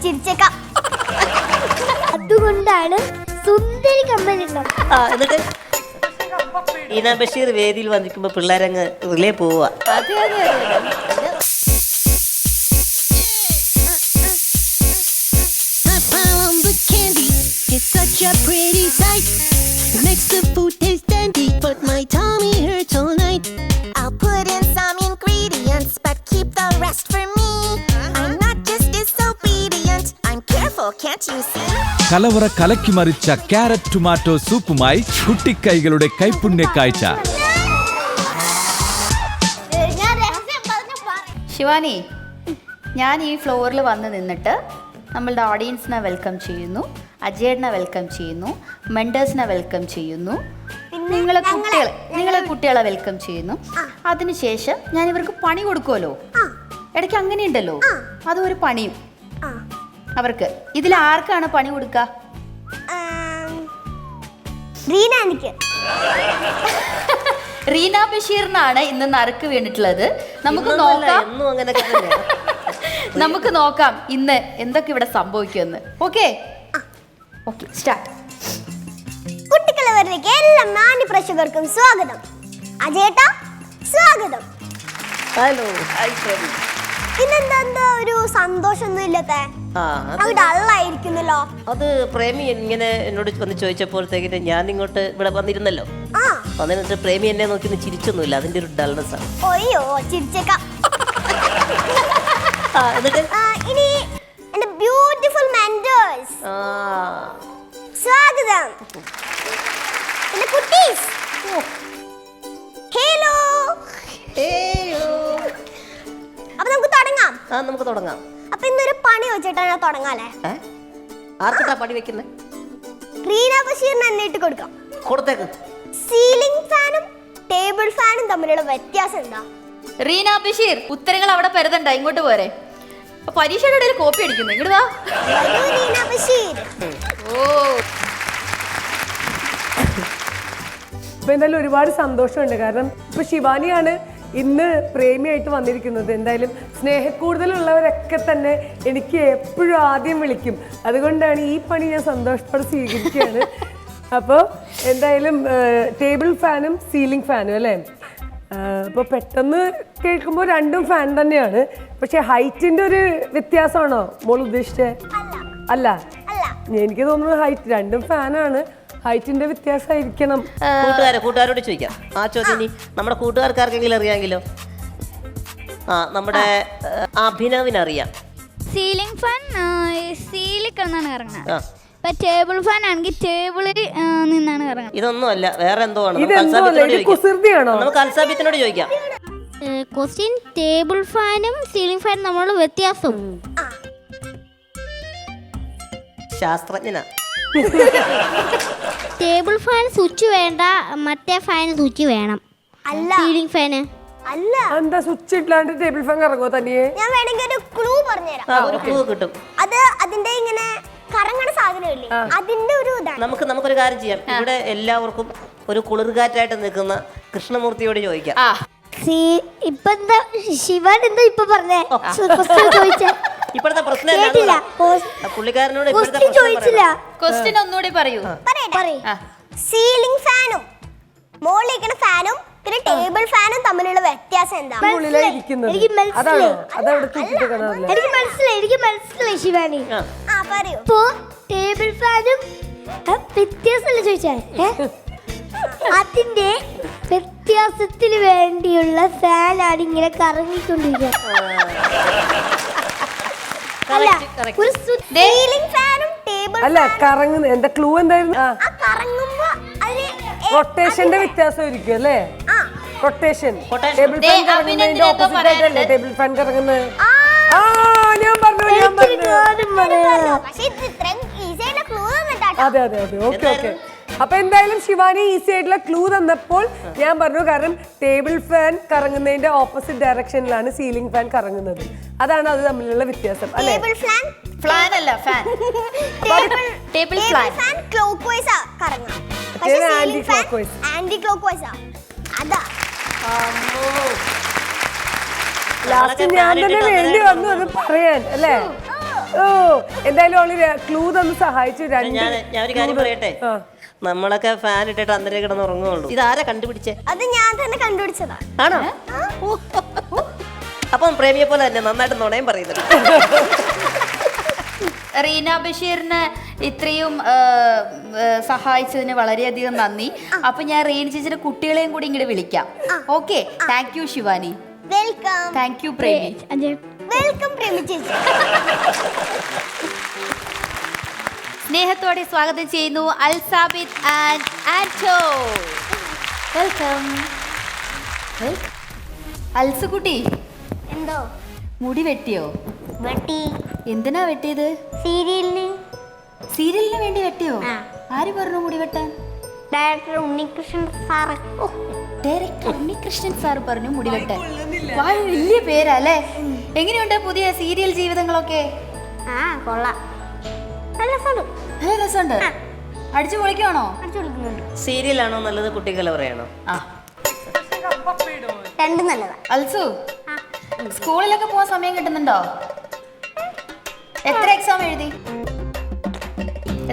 ചിരിച്ചേക്കാം. അതുകൊണ്ടാണ് സുന്ദരി കമ്മൽ ഉള്ളത്. എന്നിട്ട് ഈന ബഷീർ വേദിയിൽ വന്നിരിക്കുമ്പോ പിള്ളേരങ്ങ് റിലേ പോവാ. It's such a pretty sight. Makes the food taste dandy, but my tummy hurts all night. I'll put in some ingredients, but keep the rest for me. I'm not just disobedient, I'm careful, can't you see? കലവറ കലക്കി മറിച്ച carrot tomato സൂപ്പുമായി കുട്ടിക്കൈകളുടെ കൈപ്പുണ്യ കാഴ്ച. ശിവാനി, ഞാൻ ഈ ഫ്ലോറിൽ വന്ന് നിന്നിട്ട് നമ്മളുടെ ഓഡിയൻസിനെ welcome ചെയ്യുന്നു, അജയേട്ടനെ വെൽക്കം ചെയ്യുന്നു, മെൻഡേഴ്സിനെ വെൽക്കം ചെയ്യുന്നു, നിങ്ങളെ കുട്ടികളെ വെൽക്കം ചെയ്യുന്നു. അതിനുശേഷം ഞാൻ ഇവർക്ക് പണി കൊടുക്കുമല്ലോ, ഇടയ്ക്ക് അങ്ങനെയുണ്ടല്ലോ, അതും ഒരു പണിയും അവർക്ക്. ഇതിൽ ആർക്കാണ് പണി കൊടുക്കുക? റീന ബഷീറിനാണ് ഇന്ന് നറുക്ക് വീണിട്ടുള്ളത്. നമുക്ക് നോക്കാം ഇന്ന് എന്തൊക്കെ ഇവിടെ സംഭവിക്കുമെന്ന്. Okay, start. കുട്ടികളവരിലേക്ക് എല്ലാ മാന്യ പ്രേക്ഷകർക്കും സ്വാഗതം. അജയേട്ടാ സ്വാഗതം. ഹലോ. ഇന്നെന്താ ഒരു സന്തോഷമൊന്നും ഇല്ലത്തെ? ഡള്ളായിരിക്കുന്നല്ലോ. അത് പ്രേമി ഇങ്ങനെ എന്നോട് വന്ന് ചോദിച്ചപ്പോഴത്തേക്കിന് ഞാൻ ഇങ്ങോട്ട് ഇവിടെ വന്നിരുന്നല്ലോ. വന്നിട്ട് പ്രേമി എന്നെ നോക്കി ചിരിച്ചൊന്നുമില്ല, അതിന്റെ ഒരു ഡൾനെസ് ആണ്. ഓയ്യോ, ചിരിച്ചേക്കാം. ഇനി എന്റെ ബ്യൂട്ടിഫുൾ മെന്റേഴ്സ് സ്വാഗതം. എന്റെ കുട്ടീസ് ഹലോ. അപ്പൊ നമുക്ക് തുടങ്ങാം. അപ്പൊ ഇന്നൊരു പണി വെച്ചിട്ടാണ് തുടങ്ങാല്ലേ? ആർക്കിട്ടാ പണി വെക്കുന്നേ? റീന ബഷീറിന് എന്നിട്ട് കൊടുക്കാം. കൊടുത്തേക്ക്. സീലിംഗ് ഫാനും ടേബിൾ ഫാനും തമ്മിലുള്ള വ്യത്യാസം എന്താ? റീന ബഷീർ, ഉത്തരങ്ങൾ അവിടെ പരതണ്ട, ഇങ്ങോട്ട് പോരെ. പരീക്ഷയുടെ ഇടയിൽ കോപ്പി അടിക്കുന്നു, ഇങ്ങോട്ട് വാ. റീന ബഷീർ. അപ്പൊ എന്തായാലും ഒരുപാട് സന്തോഷമുണ്ട്. കാരണം ഇപ്പൊ ശിവാനിയാണ് ഇന്ന് പ്രേമിയായിട്ട് വന്നിരിക്കുന്നത്. എന്തായാലും സ്നേഹക്കൂടുതലുള്ളവരൊക്കെ തന്നെ എനിക്ക് എപ്പോഴും ആദ്യം വിളിക്കും. അതുകൊണ്ടാണ് ഈ പണി ഞാൻ സന്തോഷത്തോടെ സ്വീകരിക്കുകയാണ്. അപ്പോൾ എന്തായാലും ടേബിൾ ഫാനും സീലിംഗ് ഫാനും അല്ലേ? അപ്പോൾ പെട്ടെന്ന് കേൾക്കുമ്പോൾ രണ്ടും ഫാൻ തന്നെയാണ്. പക്ഷെ ഹൈറ്റിന്റെ ഒരു വ്യത്യാസമാണോ മോൾ ഉദ്ദേശിച്ചത്? അല്ല, എനിക്ക് തോന്നുന്നത് ഹൈറ്റ് രണ്ടും ഫാനാണ്, ഹൈറ്റിന്റെ വ്യത്യാസമായിരിക്കണം. കൂട്ടുകാരോട് ചോദിക്കാം ആ ചോദ്യം. നമ്മുടെ കൂട്ടുകാർക്കാർക്കെങ്കിലും അറിയാമെങ്കിലോ? നമ്മുടെ അഭിനവിനറിയാം. സീലിംഗ് ഫാൻ സീലിൽ കിടന്നാണ് കറങ്ങുന്നത്. ടേബിൾ ഫാൻ ആണെങ്കിൽ ടേബിളിൽ നിന്നാണ് കറങ്ങുന്നത്. ഇതൊന്നും അല്ല, വേറെ എന്തോ ആണ്. നമുക്ക് അൽസാബിത്തിനോട് ചോദിക്കാം. ക്വസ്റ്റ്യൻ ടേബിൾ ഫാനും സീലിംഗ് ഫാനും തമ്മിലുള്ള വ്യത്യാസം. ശാസ്ത്രജ്ഞനാ. ടേബിൾ ഫാൻ സ്വിച്ച് വേണ്ട, മറ്റേ ഫാൻ സ്വിച്ച് വേണം. സീലിംഗ് ഫാന് അല്ല. എന്താ സ്വിച്ച് ഇല്ലാണ്ട് ടേബിൾ ഫാൻ കറങ്ങോ തനിയെ? ഞാൻ വേണമെങ്കിൽ ഒരു ക്ലൂ പറഞ്ഞുതരാം. ഒരു ക്ലൂ കിട്ടും. അത് അതിന്റെ ഇങ്ങനെ കറങ്ങണ സാധനമില്ലേ, അതിന്റെ ഒരു ഇതാണ്. നമുക്കൊരു കാര്യം ചെയ്യാം. ഇവിടെ എല്ലാവർക്കും ഒരു കുളിർകാറ്റായിട്ട് നിൽക്കുന്ന കൃഷ്ണമൂർത്തിയോട് ചോദിക്കാം. ഇപ്പൊ എന്താ ശിവൻ എന്താ ഇപ്പൊ പറഞ്ഞേ? ഇപ്പോഴത്തെ പ്രശ്നം പുള്ളിക്കാരനോട് ക്വസ്റ്റ്യൻ ഒന്നുകൂടി പറയൂ. സീലിംഗ് ഫാനും മോളിലേക്കണ ഫാനും പിന്നെ ടേബിൾ ഫാനും തമ്മിലുള്ള വ്യത്യാസം എന്താ? എനിക്ക് മനസ്സിലായി ശിവാനി. പറയൂ. ടേബിൾ ഫാനും വ്യത്യാസമല്ല ചോദിച്ചേ, അതിന്റെ വ്യത്യാസത്തിന് വേണ്ടിയുള്ള ഫാനാണ് ഇങ്ങനെ കറങ്ങിക്കൊണ്ടിരിക്കുക. അല്ല കറങ്ങുന്ന എന്താ ക്ലൂ എന്തായിരുന്നു? റൊട്ടേഷന്റെ വ്യത്യാസമായിരിക്കും അല്ലേ? റൊട്ടേഷൻ. ടേബിൾ ഫാൻ കറങ്ങുന്നതിന്റെ ഓപ്പോസിറ്റ് ആയിട്ടല്ലേ ടേബിൾ ഫാൻ കറങ്ങുന്നത്? ഞാൻ പറഞ്ഞു. അതെ. ഓക്കെ. അപ്പൊ എന്തായാലും ശിവാനി ഈസി ആയിട്ടുള്ള ക്ലൂ തന്നപ്പോൾ ഞാൻ പറഞ്ഞു. കാരണം ടേബിൾ ഫാൻ കറങ്ങുന്നതിന്റെ ഓപ്പോസിറ്റ് ഡയറക്ഷനിലാണ് സീലിംഗ് ഫാൻ കറങ്ങുന്നത്. അതാണ് അത് തമ്മിലുള്ള വ്യത്യാസം അല്ലേ? ലാസ്റ്റ് ഞാൻ തന്നെ വേണ്ടി വന്നു അത് പറയാൻ അല്ലേ? എന്തായാലും അവള് ക്ലൂ തന്ന് സഹായിച്ചു. ഞാൻ ഒരു കാര്യം പറയട്ടെ, നമ്മളൊക്കെ ഫാൻ ഇട്ടിട്ട് അന്നേരം കിടന്ന് ഉറങ്ങുള്ളൂ. ഇതാരാ കണ്ടുപിടിച്ചേ? അത് ഞാൻ തന്നെ കണ്ടുപിടിച്ചതാ. ആണോ? അപ്പം പ്രേമിയെ പോലെ തന്നെ നന്നായിട്ട് നുണയും പറയുന്നത്. റീന ബഷീറിന് ഇത്രയും സഹായിച്ചതിന് വളരെയധികം നന്ദി. അപ്പൊ ഞാൻ റീന ചേച്ചിയുടെ കുട്ടികളെയും കൂടി ഇങ്ങോട്ട് വിളിക്കാം. Okay, thank you Shivani. Welcome. Thank you Premi. Welcome Premi ചേച്ചി. സ്നേഹത്തോടെ സ്വാഗതം ചെയ്യുന്നു അൽസാബിത് ആൻഡ് ആൻറ്റോ. വെൽക്കം. അൽസുകുട്ടി, എന്തോ മുടി വെട്ടിയോ? വെട്ടി. എന്തിനാ വെട്ടിയത്? സീരിയലിന് വേണ്ടി വെട്ടിയോ? ആര് പറഞ്ഞു മുടി വെട്ടാൻ? Director Unnikrishnan sir. Director Unnikrishnan sir പറഞ്ഞു മുടി വെട്ടാൻ. വലിയ പേരല്ലേ? എങ്ങനെയുണ്ട് പുതിയ സീരിയൽ ജീവിതങ്ങളൊക്കെ? കൊള്ളാം, നല്ല രസമുണ്ട്. അടിച്ചു പൊളിക്കുവാണോ? സീരിയലാണോ നല്ലത്, കുട്ടിക്കലവറയാണോ? രണ്ടും നല്ലതാ. അൽസു, സ്കൂളിലൊക്കെ പോവാൻ സമയം കിട്ടുന്നുണ്ടോ? എത്ര എക്സാം എഴുതി?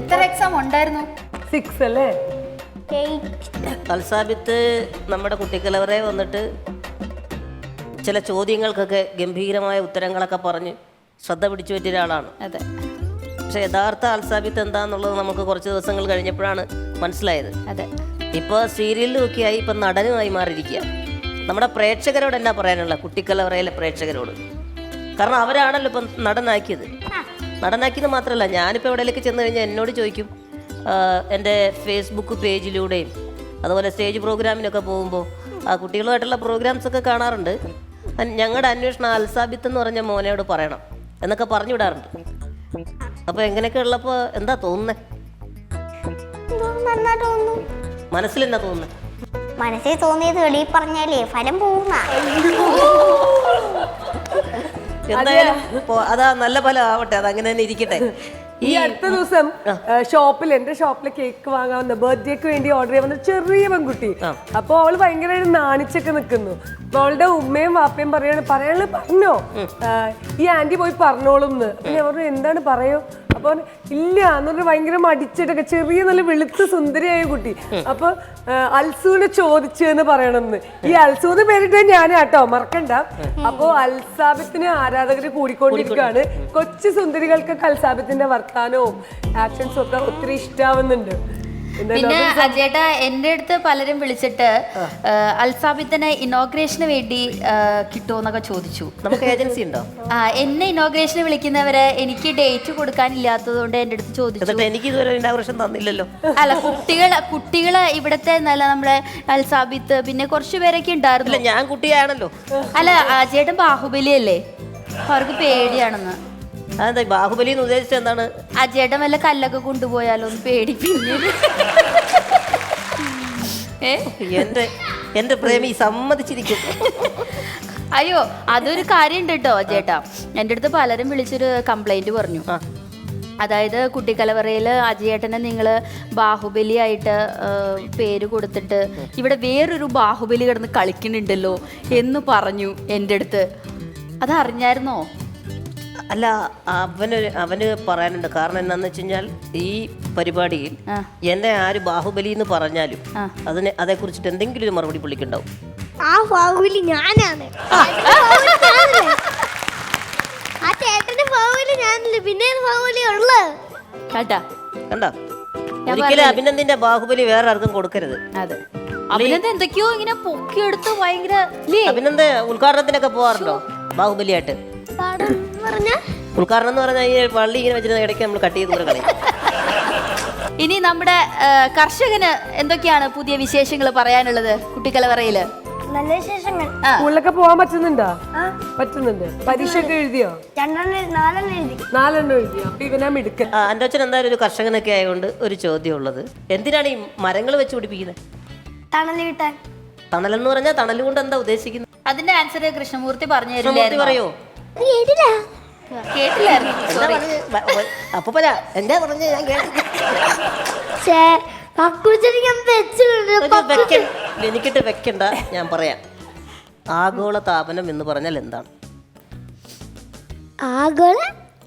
എത്ര എക്സാം ഉണ്ടായിരുന്നു? 6 അല്ലേ? അൽസാബിത്ത് നമ്മുടെ കുട്ടിക്കലവറെ വന്നിട്ട് ചില ചോദ്യങ്ങൾക്കൊക്കെ ഗംഭീരമായ ഉത്തരങ്ങളൊക്കെ പറഞ്ഞ് ശ്രദ്ധ പിടിച്ചു പറ്റിയ ഒരാളാണ്. അതെ. പക്ഷെ യഥാർത്ഥ അൽസാബിത്ത് എന്താന്നുള്ളത് നമുക്ക് കുറച്ച് ദിവസങ്ങൾ കഴിഞ്ഞപ്പോഴാണ് മനസ്സിലായത്. അതെ. ഇപ്പോൾ സീരിയലിലൊക്കെ ആയി, ഇപ്പം നടനുമായി മാറിയിരിക്കുക. നമ്മുടെ പ്രേക്ഷകരോട് എന്നാ പറയാനുള്ള, കുട്ടിക്കലവറയിലെ പ്രേക്ഷകരോട്? കാരണം അവരാണല്ലോ ഇപ്പം നടനാക്കിയത്. നടനാക്കിയത് മാത്രമല്ല, ഞാനിപ്പോൾ എവിടെയൊക്കെ ചെന്ന് കഴിഞ്ഞാൽ എന്നോട് ചോദിക്കും, എൻ്റെ ഫേസ്ബുക്ക് പേജിലൂടെയും അതുപോലെ സ്റ്റേജ് പ്രോഗ്രാമിനൊക്കെ പോകുമ്പോൾ ആ കുട്ടികളുമായിട്ടുള്ള പ്രോഗ്രാംസൊക്കെ കാണാറുണ്ട്. ഞങ്ങളുടെ അന്വേഷണം അൽസാബിത്ത് എന്ന് പറഞ്ഞ മോനോട് പറയണം എന്നൊക്കെ പറഞ്ഞു വിടാറുണ്ട്. അപ്പോൾ എങ്ങനെയൊക്കെ ഉള്ളപ്പോൾ എന്താ തോന്നുന്നത്? മനസ്സിലെന്നാ തോന്നുന്നത്? മനസ്സിൽ തോന്നിയത് വെളിയിൽ പറഞ്ഞാലേ ഫലം പോകുന്ന. എന്തായാലും അതാ നല്ല ഫലം ആവട്ടെ, അതങ്ങനെ തന്നെ ഇരിക്കട്ടെ. ഈ അടുത്ത ദിവസം എന്റെ ഷോപ്പിൽ കേക്ക് വാങ്ങാൻ വന്ന ബർത്ത്ഡേക്ക് വേണ്ടി ഓർഡർ ചെയ്യാൻ വന്ന ചെറിയ പെൺകുട്ടി. അപ്പൊ അവള് ഭയങ്കരമായിട്ട് നാണിച്ചൊക്കെ നിൽക്കുന്നു. അപ്പൊ അവളുടെ ഉമ്മയും വാപ്പയും പറയാനുള്ള പറഞ്ഞോ, ഈ ആന്റി പോയി പറഞ്ഞോളും എന്ന്. അപ്പൊ ഞാൻ പറഞ്ഞു എന്താണ് പറയോ? അപ്പൊ ഇല്ല എന്നൊരു ഭയങ്കര മടിച്ചിട്ടൊക്കെ, ചെറിയ നല്ല വെളുത്ത് സുന്ദരിയായ കുട്ടി. അപ്പൊ അൽസൂനെ ചോദിച്ചു എന്ന് പറയണമെന്ന്. ഈ അൽസൂന്ന് പേരിട്ട് ഞാനാട്ടോ, മറക്കണ്ട. അപ്പൊ അൽസാബിത്തിന് ആരാധകര് കൂടിക്കൊണ്ടിരിക്കുകയാണ്. കൊച്ചു സുന്ദരികൾക്കൊക്കെ അൽസാബിത്തിന്റെ വർത്താനവും ആക്ഷൻസും ഒക്കെ ഒത്തിരി ഇഷ്ടാവുന്നുണ്ട്. പിന്നെ അജേട്ടാ, എന്റെ അടുത്ത് പലരും വിളിച്ചിട്ട് അൽസാബിത്തിന് ഇനോഗ്രേഷന് വേണ്ടി കിട്ടുമോന്നൊക്കെ ചോദിച്ചു. നമുക്ക് ഏജൻസി ഉണ്ടോ? എന്നെ ഇനോഗ്രേഷന് വിളിക്കുന്നവര് എനിക്ക് ഡേറ്റ് കൊടുക്കാനില്ലാത്തത് കൊണ്ട് എന്റെ അടുത്ത് ചോദിച്ചു. എനിക്ക് ഇതുവരെ ഇനോഗ്രേഷൻ തന്നില്ലല്ലോ. അല്ല, കുട്ടികള് ഇവിടത്തെ നല്ല നമ്മുടെ അൽസാബിത്ത് പിന്നെ കുറച്ചു പേരൊക്കെ ഉണ്ടായിരുന്നു. ഞാൻ കുട്ടിയാണല്ലോ. അല്ല, അജേട്ടൻ ബാഹുബലി അല്ലേ, അവർക്ക് പേടിയാണെന്ന്. അതെന്താ ബാഹുബലി എന്ന് ഉദ്ദേശിച്ചത് എന്താണ്? അജേട്ടൻ വല്ല കല്ലൊക്കെ കൊണ്ടുപോയാലോ ഒന്ന് പേടി. പിന്നീട് എന്റെ പ്രേമി സമ്മതിച്ചിരിക്കും. അയ്യോ, അതൊരു കാര്യമുണ്ട് കേട്ടോ അജേട്ടാ. എൻ്റെ അടുത്ത് പലരും വിളിച്ചൊരു കംപ്ലൈന്റ് പറഞ്ഞു. അതായത് കുട്ടിക്കലവറയിൽ അജയേട്ടനെ നിങ്ങൾ ബാഹുബലി ആയിട്ട് പേര് കൊടുത്തിട്ട് ഇവിടെ വേറൊരു ബാഹുബലി കിടന്ന് കളിക്കുന്നുണ്ടല്ലോ എന്ന് പറഞ്ഞു എൻ്റെ അടുത്ത്. അതറിഞ്ഞായിരുന്നോ? അല്ല, അവന് പറയാനുണ്ട്. കാരണം എന്താന്ന് വെച്ച് കഴിഞ്ഞാൽ ഈ പരിപാടിയിൽ എന്നെ ആര് ബാഹുബലി എന്ന് പറഞ്ഞാലും അതേ കുറിച്ചിട്ട് എന്തെങ്കിലും ഒരു മറുപടി പുള്ളിക്കുണ്ടാവും. ആ ബാഹുബലി ഞാനാണ്. ആ ചേട്ടന്റെ ബാഹുബലി ഞാനല്ലേ, പിന്നെ ബാഹുബലി ഉള്ളത് കണ്ടോ? ഒരിക്കലും അഭിനന്ദിന്റെ ബാഹുബലി വേറെ ആർക്കും കൊടുക്കരുത്. അതെ, അഭിനന്ദൻ എന്തൊക്കെയോ ഇങ്ങനെ പൊക്കിയെടുത്ത് ഭയങ്കര. അഭിനന്ദൻ ഉദ്ഘാടനത്തിനൊക്കെ പോവാറുണ്ടോ ബാഹുബലിയായിട്ട്? ഉദ്ഘാടനം എന്ന് പറഞ്ഞാൽ ഈ പള്ളി ഇങ്ങനെ വെച്ചിരുന്ന ഇടയ്ക്ക് നമ്മൾ കട്ട് ചെയ്ത് ദൂരെ കളയും. ഇനി നമ്മുടെ കർഷകന് എന്തൊക്കെയാണ് പുതിയ വിശേഷങ്ങൾ പറയാനുള്ളത് കുട്ടിക്കലവറയില്? നല്ല വിശേഷങ്ങൾ. സ്കൂളിലൊക്കെ പോകാൻ പറ്റുന്നുണ്ടോ? പറ്റുന്നുണ്ട്. പരീക്ഷ ഒക്കെ എഴുതിയോ? 4 എഴുതി. അപ്പൊ ഇവനാ മിടുക്കൻ. എൻ്റെ അച്ഛൻ എന്തായാലും ഒരു കർഷകനൊക്കെ ആയതുകൊണ്ട് ഒരു ചോദ്യം ഉള്ളത്, എന്തിനാണ് ഈ മരങ്ങൾ വെച്ച് പിടിപ്പിക്കുന്നത്? തണല് കിട്ടാൻ. തണലെന്ന് പറഞ്ഞാൽ തണൽ കൊണ്ട് എന്താ ഉദ്ദേശിക്കുന്നത്? അതിന്റെ ആൻസർ കൃഷ്ണമൂർത്തി പറഞ്ഞു തരില്ലായിരുന്നു. പറയോ? കേട്ടില്ലായിരുന്നു. അപ്പൊ എന്താ പറഞ്ഞ ഞാൻ എനിക്കിട്ട് വെക്കണ്ട, ഞാൻ പറയാം. ആഗോള താപനം എന്ന് പറഞ്ഞാൽ എന്താണ്?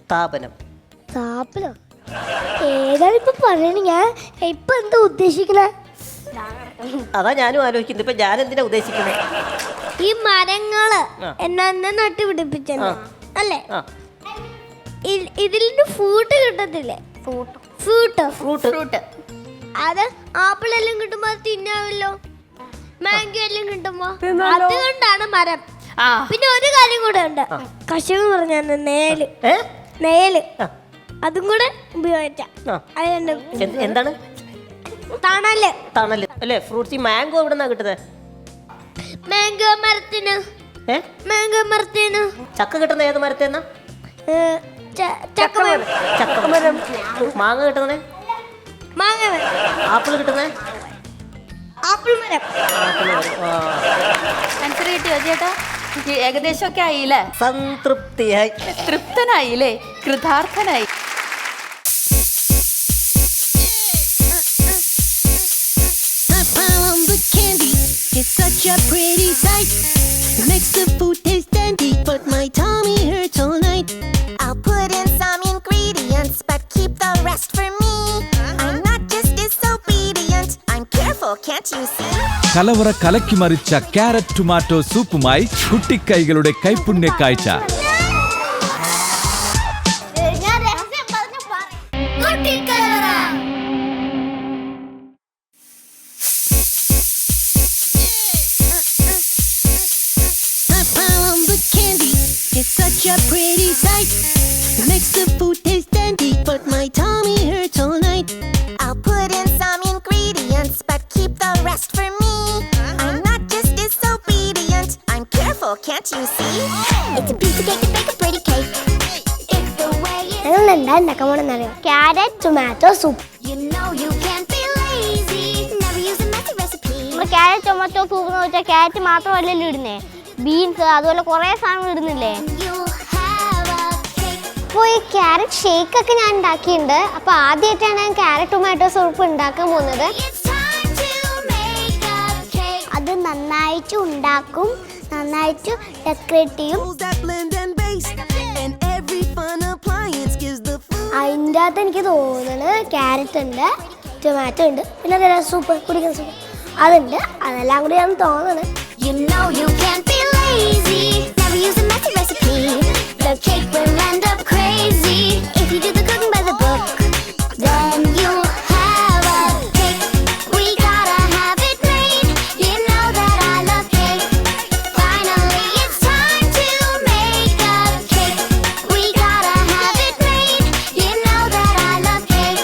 സ്ഥാപനം. സ്ഥാപനം ഏതാണ് ഇപ്പൊ പറയണ? ഞാൻ ഇപ്പൊ എന്താ ഉദ്ദേശിക്കണേ? അതാ ഞാനും ആലോചിക്കുന്നത്. ഇപ്പൊ ഞാൻ എന്തിനാ ഉദ്ദേശിക്കുന്നത്? ഈ മരങ്ങള് എന്നെ നട്ടുപിടിപ്പിച്ച അല്ലേ? ഇതിൽ ഫ്രൂട്ട് കിട്ടത്തില്ലേ? ഫ്രൂട്ട് അത് ആപ്പിൾ എല്ലാം കിട്ടുമ്പോ തിന്നാവല്ലോ. മാംഗോ എല്ലാം കിട്ടുമ്പോ അതുകൊണ്ടാണ് മരം. പിന്നെ ഒരു കാര്യം കൂടെ ഉണ്ട്. കശുവ് പറഞ്ഞ നേല് അതും കൂടെ ഉപയോഗിച്ച എന്താണ്? തണല് അല്ലേ? ഫ്രൂട്ട്സ്. മാംഗോ എവിടെ നിന്നാ കിട്ടുന്നത്? മാംഗോ മരത്തിന്. ചക്ക കിട്ടുന്ന ഏത് മരത്തേന്നാ? ചക്കമരം. മാങ്ങ കിട്ടുന്നേ? ആപ്പിൾ കിട്ടുന്നേ? ആപ്പിൾ മരം. ആൻസർ കിട്ടിയോ ചേട്ടാ? ഏകദേശം ഒക്കെ ആയില്ലേ? സംതൃപ്തിയായി, തൃപ്തനായില്ലേ? കൃതാർത്ഥനായി. on the candy, it's such a pretty sight. It makes the food taste dandy, but my tummy hurts all night. I'll put in some ingredients, but keep the rest for me. I'm not just disobedient, I'm careful, can't you see? കലവറ കലക്കി മറിച്ച carrot tomato സൂപ്പുമായി കുട്ടിക്കൈകളുടെ കൈപ്പുണ്യ കാഴ്ച. It's such a pretty sight. It makes the food taste dandy, but my tummy hurts all night. I'll put in some ingredients, but keep the rest for me. I'm not just disobedient, I'm careful, can't you see? It's a piece of cake to bake a pretty cake. It's the way it carrot tomato soup. You know you can't be lazy, never use a messy recipe. Carrot tomato soup എന്ന് വെച്ചാൽ carrot മാത്രമല്ലല്ലോ ഇടുന്നേ, beans അതുപോലെ കുറേ സാധനങ്ങൾ ഇടുന്നില്ലേ? You'll have a cake. അപ്പോൾ ഈ carrot shake ഒക്കെ ഞാൻ ഉണ്ടാക്കിയിട്ടുണ്ട്. അപ്പോൾ ആദ്യമായിട്ടാണ് ഞാൻ ക്യാരറ്റ് ടൊമാറ്റോ സൂപ്പ് ഉണ്ടാക്കാൻ പോകുന്നത്. It's time to make a cake. അത് നന്നായിട്ട് ഉണ്ടാക്കും, നന്നായിട്ട് ഡെക്കറേറ്റ് ചെയ്യും. അതിൻ്റെ അകത്ത് എനിക്ക് തോന്നുന്നത് ക്യാരറ്റ് ഉണ്ട്, ടൊമാറ്റോ ഉണ്ട്, പിന്നെ സൂപ്പ് കുടിക്കുന്ന സൂപ്പ് അതുണ്ട്. അതെല്ലാം കൂടി ഞാൻ തോന്നുന്നത്. You know you can't be lazy, never use a messy recipe. The cake will end up crazy if you do the cooking by the book. Then you'll have a cake. We gotta have it made. You know that I love cake. Finally it's time to make a cake. We gotta have it made. You know that I love cake.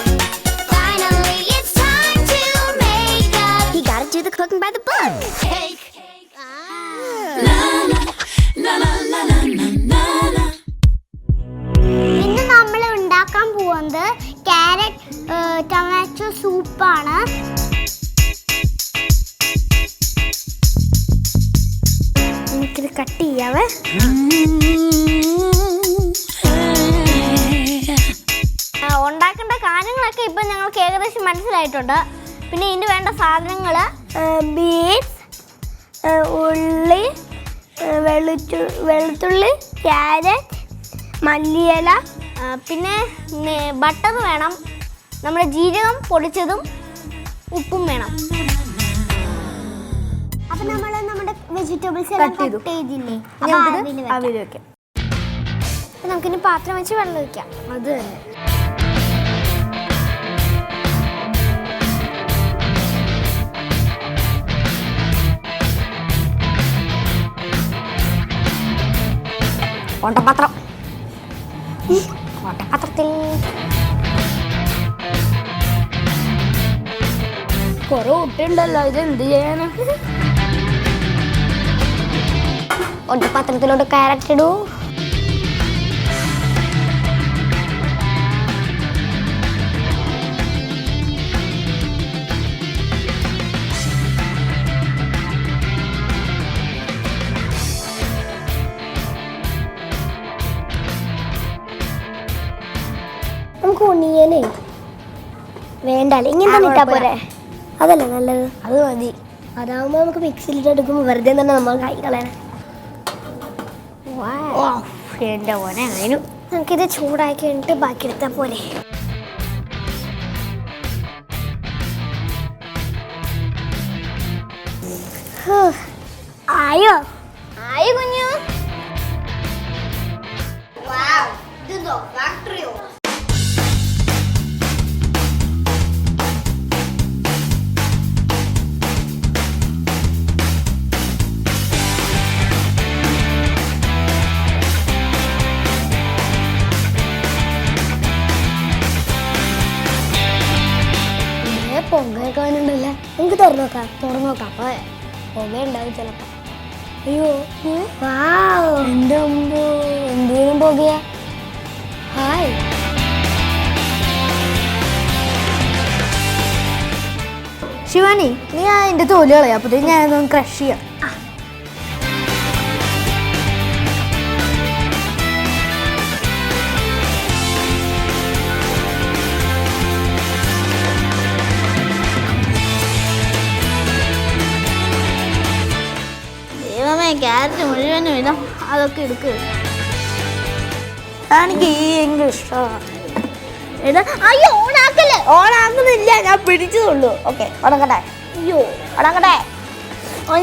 Finally it's time to make a. You gotta do the cooking by the book. Cake. ഇന്ന് നമ്മൾ ഉണ്ടാക്കാൻ പോകുന്നത് carrot tomato സൂപ്പാണ്. എനിക്കിത് cut ചെയ്യാവേ. ഉണ്ടാക്കേണ്ട കാര്യങ്ങളൊക്കെ ഇപ്പം ഞങ്ങൾക്ക് ഏകദേശം മനസ്സിലായിട്ടുണ്ട്. പിന്നെ ഇതിന് വേണ്ട സാധനങ്ങൾ ബീൻസ്, ഉള്ളി, വെളുത്തുള്ളി, ക്യാരറ്റ്, മല്ലിയില, പിന്നെ ബട്ടർ വേണം, നമ്മുടെ ജീരകം പൊടിച്ചതും ഉപ്പും വേണം. അപ്പം നമ്മൾ നമ്മുടെ വെജിറ്റബിൾസ് എല്ലാം കട്ട് ചെയ്തില്ലേ, ആവിയിൽ വെക്കാം. നമുക്കിനി പാത്രം വെച്ച് വെള്ളം ഒഴിക്കാം. അത് തന്നെ ഓട്ടപാത്രം. ഓട്ടപാത്രത്തിൽ കുറെ ഉട്ടുണ്ടല്ലോ, ഇത് എന്ത് ചെയ്യാനാ? ഓട്ടപാത്രത്തിലോട്ട് ക്യാരറ്റ് ഇടൂ. നമുക്ക് ഒണിയനേ വേണ്ടല്ലേ, ഇങ്ങനെ ഇട്ടാ പോരെ? അതല്ലേ നല്ലത്, അത് മതി. അതാവുമ്പോൾ നമുക്ക് മിക്സിയിലിട്ട് എടുക്കുമ്പോൾ വെറുതെ തന്നെ നമ്മൾ കൈ കളയണം. എൻ്റെ മോനെ അതിനു നമുക്കിത് ചൂടാക്കി കഴിഞ്ഞിട്ട് ബാക്കി എടുത്താൽ പോലെ. ആയോ ആയോ കുഞ്ഞു? ഫാക്ടറിയോ? പൊങ്ങയൊക്കെ വന്നിട്ടുണ്ടല്ലേ. നമുക്ക് തുറന്നു നോക്കാം. അപ്പൊ പുക ഉണ്ടാവും ചിലപ്പോ. അയ്യോ എന്റെ മുമ്പ് എന്തോരം പുകയാ. ഹായ് ശിവാനി, നീ അതിന്റെ തോല് കളയാ. അപ്പത്തേക്ക് ഞാനതൊന്ന് ക്രഷ് ചെയ്യാം. ക്യാരറ്റ് മുഴുവനും ഇതാ, അതൊക്കെ എടുക്കുക. എനിക്ക് ഈ എങ്കിലും ഇഷ്ടമാണ്. അയ്യോ ഓണാക്കല്ലേ, ഓണാക്കുന്നില്ല, ഞാൻ പിടിച്ചതുള്ളൂ. ഓക്കെ ഉണക്കട്ടെ. അയ്യോ ഉണക്കട്ടെ,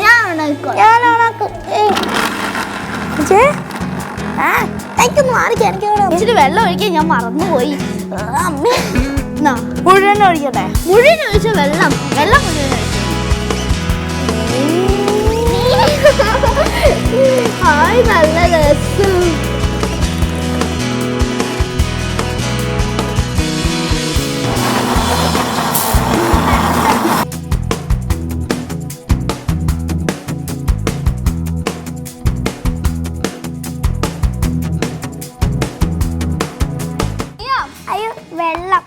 ഞാൻ ഓണാക്കും. എനിക്കൊന്ന് മാറിക്കാം. എനിക്ക് ഇച്ചിരി വെള്ളം ഒഴിക്കാൻ ഞാൻ മറന്നുപോയി. അമ്മേ മുഴുവൻ ഒഴിക്കട്ടെ. മുഴുവൻ ഒഴിച്ച വെള്ളം മുഴുവൻ ഒഴിച്ചു. ഹായ് നല്ല രസം. അയ്യോ വെള്ളം.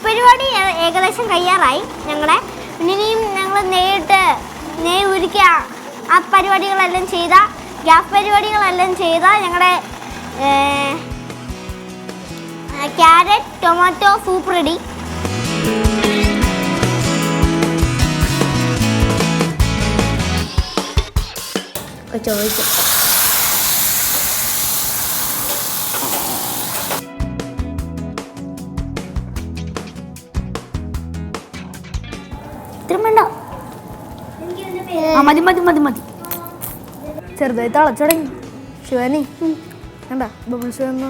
പരിപാടി ഏകദേശം കഴിയാറായി ഞങ്ങളെ. ഇനിയും ഞങ്ങൾ നെയ്യ് ഉരുക്കിയ ആ പരിപാടികളെല്ലാം ചെയ്ത, ഗ്യാസ് പരിപാടികളെല്ലാം ചെയ്ത ഞങ്ങളുടെ ക്യാരറ്റ് ടൊമാറ്റോ സൂപ്പ് റെഡി. ചോദിച്ചു മതി മതി മതി മതി. ചെറുതായി തിളച്ചു തുടങ്ങി. ശിവാനി കണ്ടാ ബബിൾസ് വന്നു.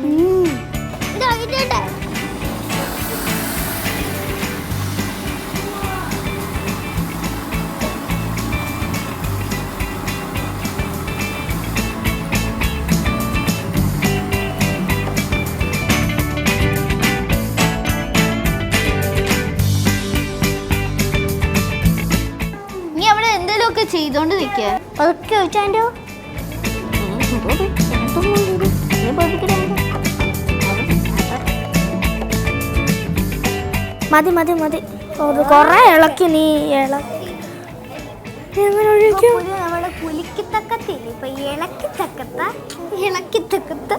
ചെയ്തോണ്ട് നിൽക്കുക. അതൊക്കെ വെച്ചാണ്ടോ മതി മതി മതി. കൊറേ ഇളക്കി നീ നമ്മുടെ കുലിക്കത്തക്കത്തില്ല. ഇപ്പൊ ഇളക്കിത്തക്കത്ത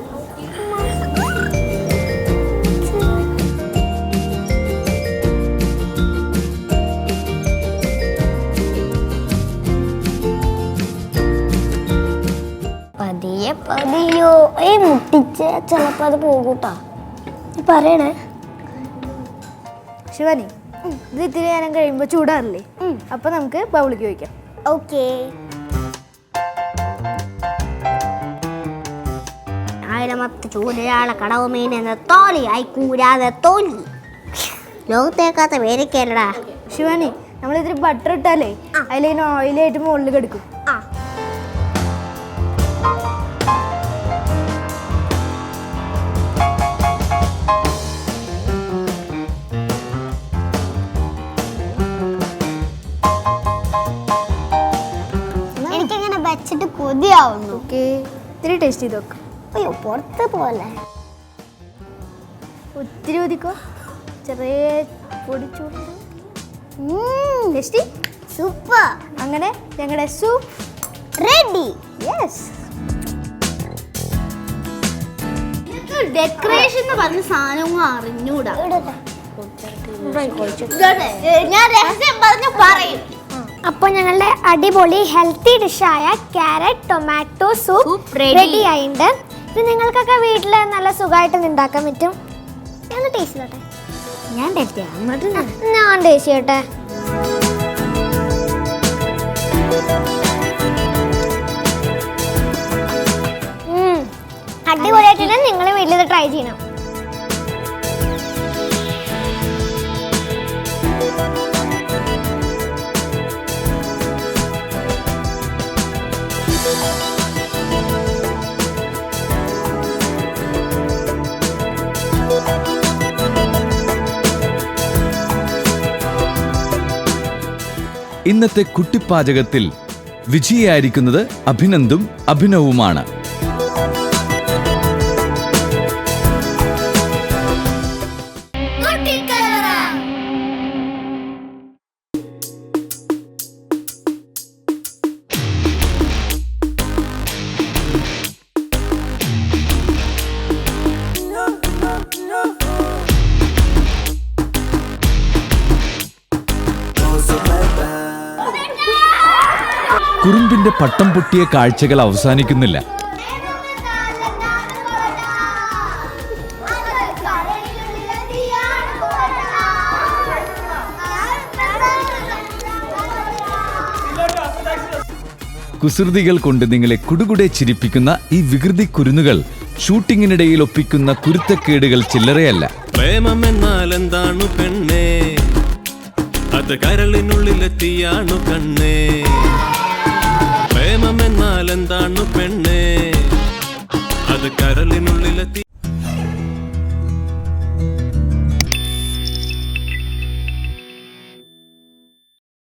പതിയോ മുട്ടിച്ച് ചിലപ്പോ അത് പോകൂട്ടാ. പറയണേ ശിവാനി, ഇത് ഇത്തിരി നേരം കഴിയുമ്പോ ചൂടാറില്ലേ? അപ്പൊ നമുക്ക് ബൗളിക്ക് വയ്ക്കാം. ഓക്കേ. ആയിരമത്ത് ചൂരയാളെ കടവ് മീനെന്ന തോലി അയക്കൂരാതെ തോലി ലോകത്തേക്കാത്ത വേരക്കല്ലടാ. ശിവാനി, നമ്മൾ ഇത്തിരി ബട്ടർ ഇട്ടാലേ അതിലിങ്ങനെ ഓയിലായിട്ട് മുകളിൽ കിടക്കും. എനിക്കങ്ങനെ വെച്ചിട്ട് കൊതിയാവുന്നു. ഓക്കെ, ഇത്തിരി ടേസ്റ്റ് ചെയ്ത് നോക്കാം. അയ്യോ പുറത്ത് പോലെ ഒത്തിരി ഒതിക്കോ, ചെറിയ സൂപ്പർ. അങ്ങനെ ഞങ്ങളുടെ സൂപ്പ് റെഡി. യെസ്. ഡെക്കറേഷൻ എന്ന് പറഞ്ഞ സാധനം അറിഞ്ഞൂടാ. ഞാൻ രഹസ്യം പറഞ്ഞു പറയും. അപ്പോൾ ഞങ്ങളുടെ അടിപൊളി ഹെൽത്തി ഡിഷായ ക്യാരറ്റ് ടൊമാറ്റോ സൂപ്പ് റെഡി ആയിട്ടുണ്ട്. ഇത് നിങ്ങൾക്കൊക്കെ വീട്ടിൽ നല്ല സുഖമായിട്ട് ഉണ്ടാക്കാൻ പറ്റും. ഞാൻ ടേസ്റ്റ് ചെയ്യട്ടെ. ഞാൻ ടേസ്റ്റ് ചെയ്യാം. എന്നിട്ട് ഞാൻ ടേസ്റ്റ് ചെയ്യട്ടെ. അടിപൊളിയായിട്ടുണ്ട്. നിങ്ങൾ വീട്ടിൽ ഇത് ട്രൈ ചെയ്യണം. ഇന്നത്തെ കുട്ടിപ്പാചകത്തിൽ വിജയിയായിരിക്കുന്നത് അഭിനന്ദും അഭിനവുമാണ്. കുറുമ്പിന്റെ പട്ടം പൊട്ടിയ കാഴ്ചകൾ അവസാനിക്കുന്നില്ല. കുസൃതികൾ കൊണ്ട് നിങ്ങളെ കുടുകുടെ ചിരിപ്പിക്കുന്ന ഈ വികൃതി കുരുന്നുകൾ ഷൂട്ടിങ്ങിനിടയിൽ ഒപ്പിക്കുന്ന കുരുത്തക്കേടുകൾ ചില്ലറയല്ല. പ്രേമമെന്നാൽ എന്താണു പെണ്ണേ, അത് കരളിനുള്ളിലെത്തിയാണു കണ്ണേ. പ്രേമമെന്നാൽ എന്താണു പെണ്ണേ, അത് കരളിനുള്ളിലെത്തി